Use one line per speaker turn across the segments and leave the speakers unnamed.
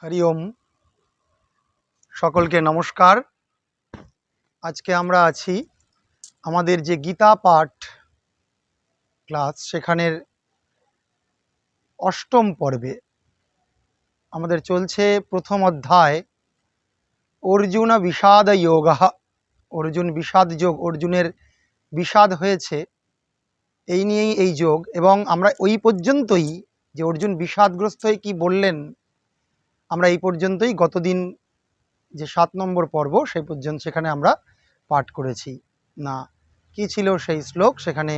হরি ওম। সকলকে নমস্কার। আজকে আমরা আছি আমাদের যে গীতা পাঠ ক্লাস সেখানের অষ্টম পর্বে। আমাদের চলছে প্রথম অধ্যায় অর্জুন বিষাদ যোগঃ। অর্জুন বিষাদ যোগ, অর্জুনের বিষাদ হয়েছে এই নিয়েই এই যোগ। এবং আমরা ওই পর্যন্তই যে অর্জুন বিষাদগ্রস্ত হয়ে কী বললেন, আমরা এই পর্যন্তই গতদিন যে 7 নম্বর পর্ব সেই পর্যন্ত সেখানে আমরা পাঠ করেছি। না কি ছিল সেই শ্লোক, সেখানে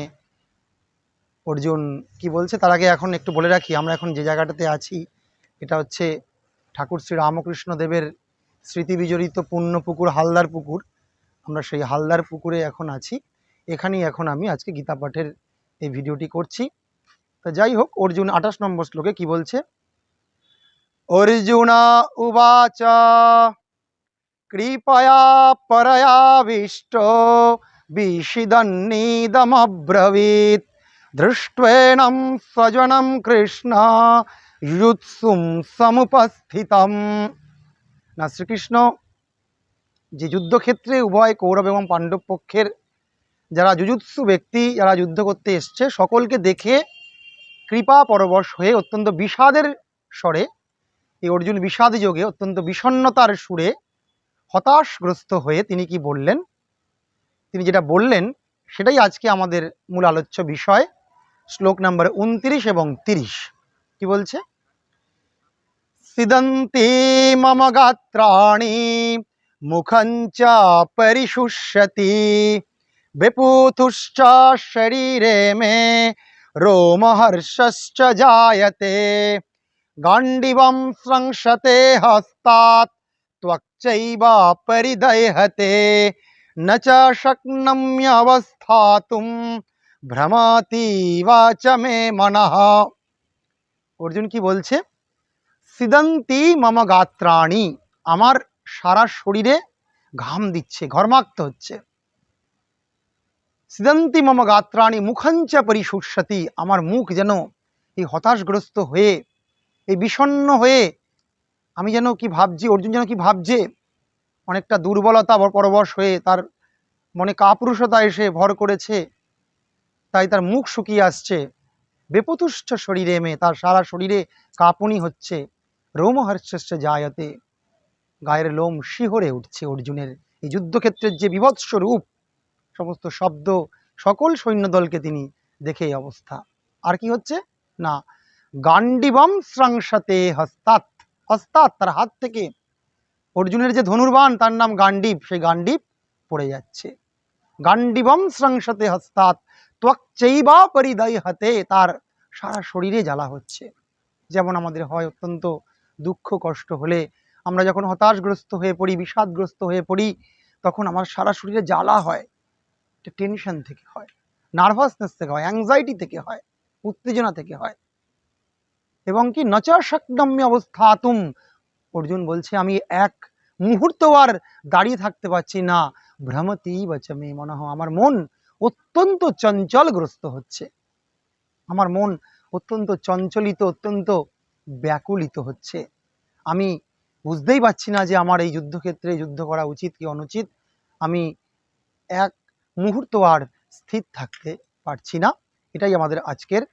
অর্জুন কি বলছে তার আগে এখন একটু বলে রাখি, আমরা এখন যে জায়গাটাতে আছি এটা হচ্ছে ঠাকুর শ্রী রামকৃষ্ণ দেবের স্মৃতি বিজড়িত পুণ্যপুকুর হালদার পুকুর। আমরা সেই হালদার পুকুরে এখন আছি, এখানেই এখন আমি আজকে গীতা পাঠের এই ভিডিওটি করছি। তো যাই হোক, অর্জুন 28 নম্বর শ্লোকে কি বলছে, অর্জুন উবাচ কৃপয়া পরয়াবিষ্ট বিষিদন্নিদমব্রবীৎ দৃष्ट्वेनं स्वजनं কৃষ্ণ যুৎসুম সমুপস্থিতম। না, শ্রীকৃষ্ণ যে যুদ্ধক্ষেত্রে উভয় কৌরব এবং পাণ্ডব পক্ষের যারা যুযুৎসু ব্যক্তি, যারা যুদ্ধ করতে এসছে, সকলকে দেখে কৃপা পরবশ হয়ে অত্যন্ত বিষাদের স্বরে, এই অর্জুন বিষাদ যোগে অত্যন্ত বিষণ্ণতার সুরে হতাশগ্রস্ত হয়ে তিনি কি বললেন, তিনি যেটা বললেন সেটাই আজকে আমাদের মূল আলোচ্য বিষয়। শ্লোক নাম্বার 29 এবং 30 কি বলছে, সিদন্তি মম গাত্রাণি মুখঞ্চ পরিশুষ্যতি বিপুতুশ্চ শরীরে মে রোমহর্ষশ্চ জায়তে গান্ডিবং স্রংশতে হস্তাৎ ত্বক্চৈব পরিদহ্যতে ন চ শক্নম্যবস্থাতুম ভ্রমাতিব চ মে মনঃ। অর্জুন কি বলছে, সিদন্তি মম গাত্রাণি, আমার সারা শরীরে ঘাম দিচ্ছে, ঘর্মাক্ত হচ্ছে। সিদন্তি মম গাত্রাণি মুখঞ্চ পরিশুষ্যতি, আমার মুখ যেন এই হতাশগ্রস্ত হয়ে, এই বিষণ্ণ হয়ে আমি যেন কি ভাবছি, অর্জুন যেন কি ভাবছে, অনেকটা দুর্বলতা পরবশ হয়ে তার মনে কাপুরুষতা এসে ভর করেছে, তাই তার মুখ শুকিয়ে আসছে। বেপতুষ্ঠ শরীরে মে, তার সারা শরীরে কাঁপুনি হচ্ছে। রোমহর্ষশ্চ জায়তে, গায়ের লোম শিহরে উঠছে। অর্জুনের এই যুদ্ধক্ষেত্রের যে বিভৎস রূপ, সমস্ত শব্দ, সকল সৈন্যদলকে তিনি দেখে এই অবস্থা। আর কি হচ্ছে না, গান্ডিবম স্রংশতে হস্তাৎ, হস্তাৎ তার হাত থেকে অর্জুনের যে ধনুর্বাণ তার নাম গান্ডীব, সেই গান্ডীব পড়ে যাচ্ছে। গান্ডিবম স্রংশতে হস্তাৎ ত্বক্চৈবা পরিদহ্যতে, তার সারা শরীরে জ্বালা হচ্ছে। যেমন আমাদের হয় অত্যন্ত দুঃখ কষ্ট হলে, আমরা যখন হতাশগ্রস্ত হয়ে পড়ি, বিষাদগ্রস্ত হয়ে পড়ি, তখন আমার সারা শরীরে জ্বালা হয়। এটা টেনশন থেকে হয়, নার্ভাসনেস থেকে হয়, অ্যাংজাইটি থেকে হয়, উত্তেজনা থেকে হয়। এবং কি নচ শক্নম্য অবস্থাতুম, অর্জুন বলছে আমি এক মুহূর্ত আর দাঁড়িয়ে থাকতে পারছি না। ভ্রমতিব চ মে মনঃ, আমার মন অত্যন্ত চঞ্চলগ্রস্ত হচ্ছে, আমার মন অত্যন্ত চঞ্চলিত, অত্যন্ত ব্যাকুলিত হচ্ছে। আমি বুঝতেই পারছি না যে আমার এই যুদ্ধক্ষেত্রে যুদ্ধ করা উচিত কি অনুচিত। আমি এক মুহূর্ত আর স্থির থাকতে পারছি না। এটাই আমাদের আজকের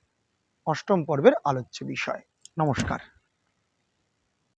অষ্টম পর্বের আলোচ্য বিষয়। নমস্কার।